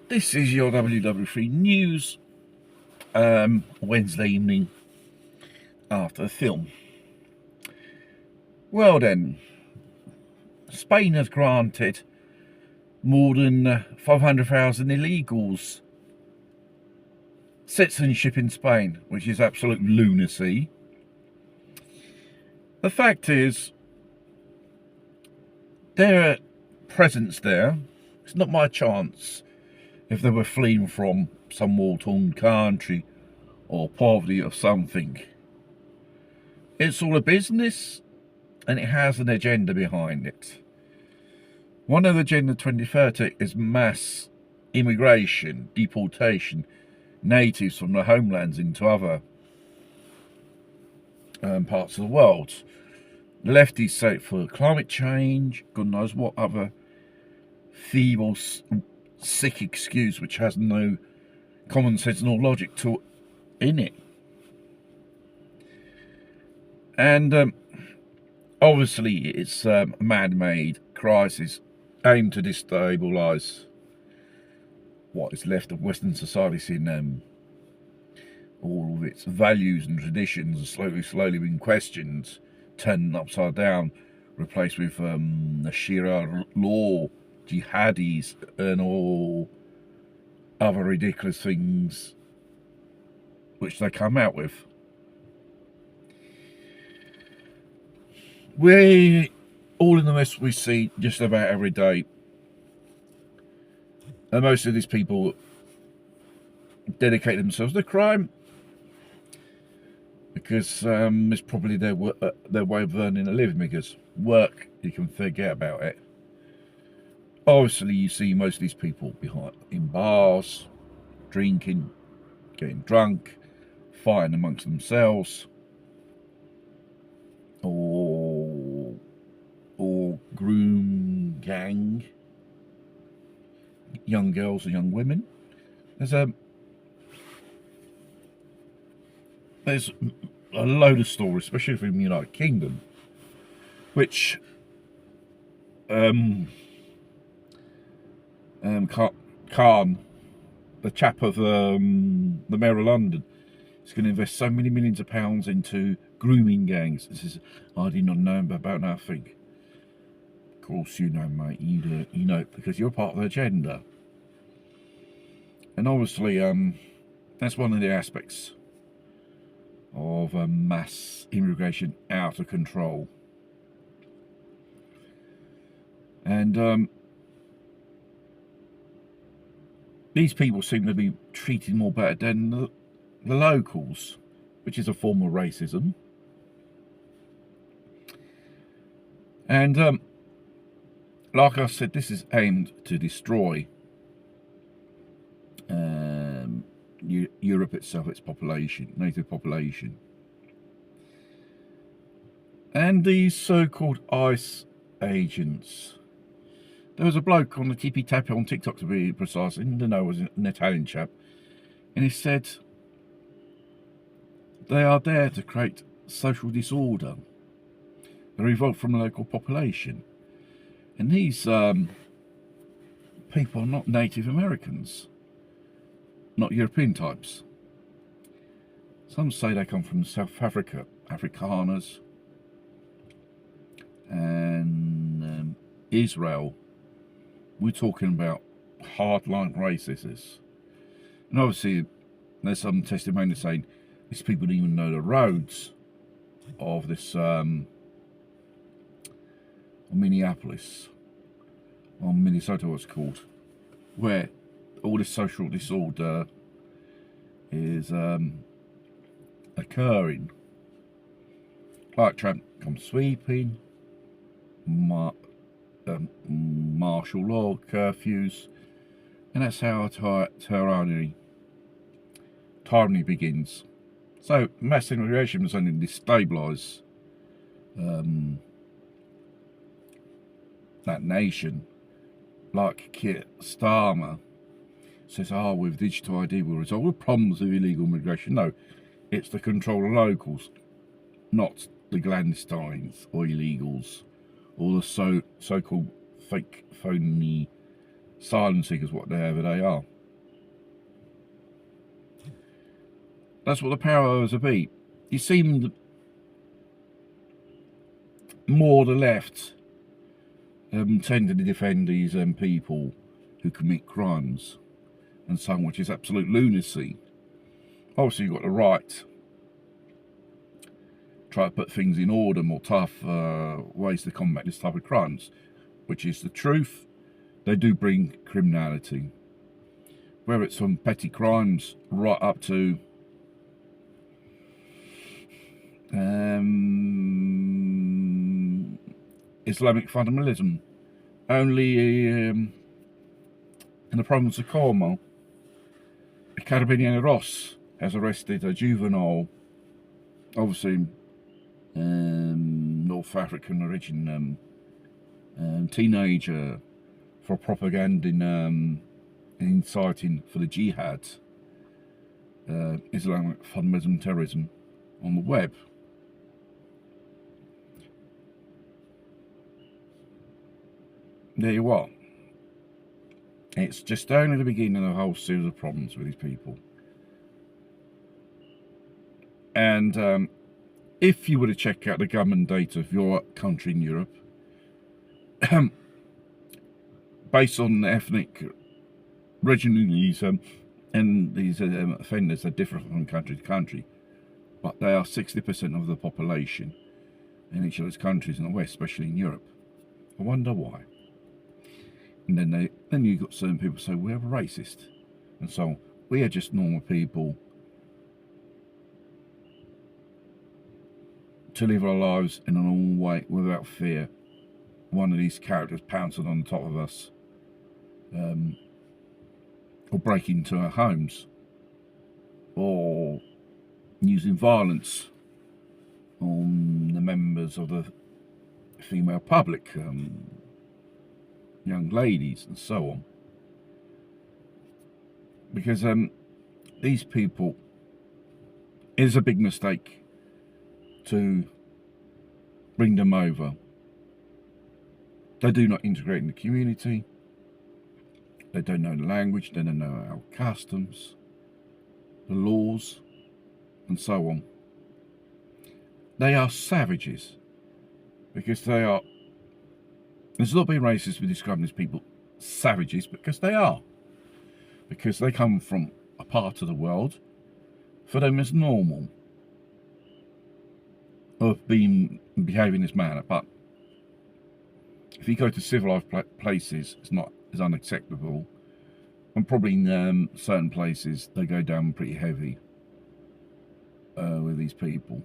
This is your WW3 News, Wednesday evening after the film. Well then, Spain has granted more than 500,000 illegals citizenship in Spain, which is absolute lunacy. The fact is, their presence there, it's not my chance if they were fleeing from some war-torn country or poverty or something. It's all a business and it has an agenda behind it. One of the Agenda 2030 is mass immigration, deportation, natives from their homelands into other parts of the world. The lefties say for climate change, God knows what other feeble, sick excuse which has no common sense nor logic in it. And obviously it's a man-made crisis aimed to destabilise what is left of Western society in all of its values and traditions slowly being questioned, turned upside down, replaced with the Sharia law, jihadis, and all other ridiculous things which they come out with. We all in the West we see just about every day, and most of these people dedicate themselves to crime because it's probably their way of earning a living. Because work, you can forget about it. Obviously, you see most of these people in bars, drinking, getting drunk, fighting amongst themselves, or groom gang, young girls and young women. There's a load of stories, especially from the United Kingdom, which Khan, the chap of the Mayor of London, is going to invest so many millions of pounds into grooming gangs. This is, I did not know about nothing. Of course you know, mate. You know, because you're part of the agenda. And obviously, that's one of the aspects of mass immigration out of control. And these people seem to be treated more better than the locals, which is a form of racism. And like I said, this is aimed to destroy Europe itself, its population, native population. And these so-called ICE agents. There was a bloke on the Tippy Tappy on TikTok, to be precise, I didn't know it was an Italian chap, and he said they are there to create social disorder, a revolt from the local population. And these people are not Native Americans, not European types. Some say they come from South Africa, Afrikaners, and Israel. We're talking about hardline racists. And obviously, there's some testimony saying these people didn't even know the roads of this Minneapolis, or Minnesota what's called, where all this social disorder is occurring. Like Trump comes sweeping, martial law, curfews, and that's how tyranny begins. So mass immigration was only to destabilise that nation. Like Keir Starmer says, with digital ID we'll resolve the problems of illegal immigration. No, it's to control the locals, not the clandestines or illegals, or the so-called fake, phony asylum seekers, whatever they are. That's what the powers that be. It seemed more the left tended to defend these people who commit crimes and so on, which is absolute lunacy. Obviously, you've got the right try to put things in order, more tough ways to combat this type of crimes, which is the truth. They do bring criminality, whether it's from petty crimes right up to Islamic fundamentalism. Only in the province of Como, a Carabinieri Ross has arrested a juvenile, obviously North African origin teenager, for propaganding inciting for the jihad, Islamic fundamentalism, terrorism on the web. There you are. It's just only the beginning of a whole series of problems with these people. And if you were to check out the government data of your country in Europe, based on ethnic origins, and these offenders are different from country to country, but they are 60% of the population in each of those countries in the West, especially in Europe. I wonder why. And then you got certain people say we're racist, and so we are just normal people to live our lives in a normal way without fear. One of these characters pouncing on the top of us, or breaking into our homes, or using violence on the members of the female public, young ladies and so on. Because these people, it is a big mistake to bring them over. They do not integrate in the community. They don't know the language, they don't know our customs, the laws, and so on. They are savages, because they are, it's not being racist with describing these people savages, because they are. Because they come from a part of the world, for them it's normal of behaving in this manner. But if you go to civilized places, it's not as unacceptable. And probably in certain places, they go down pretty heavy with these people.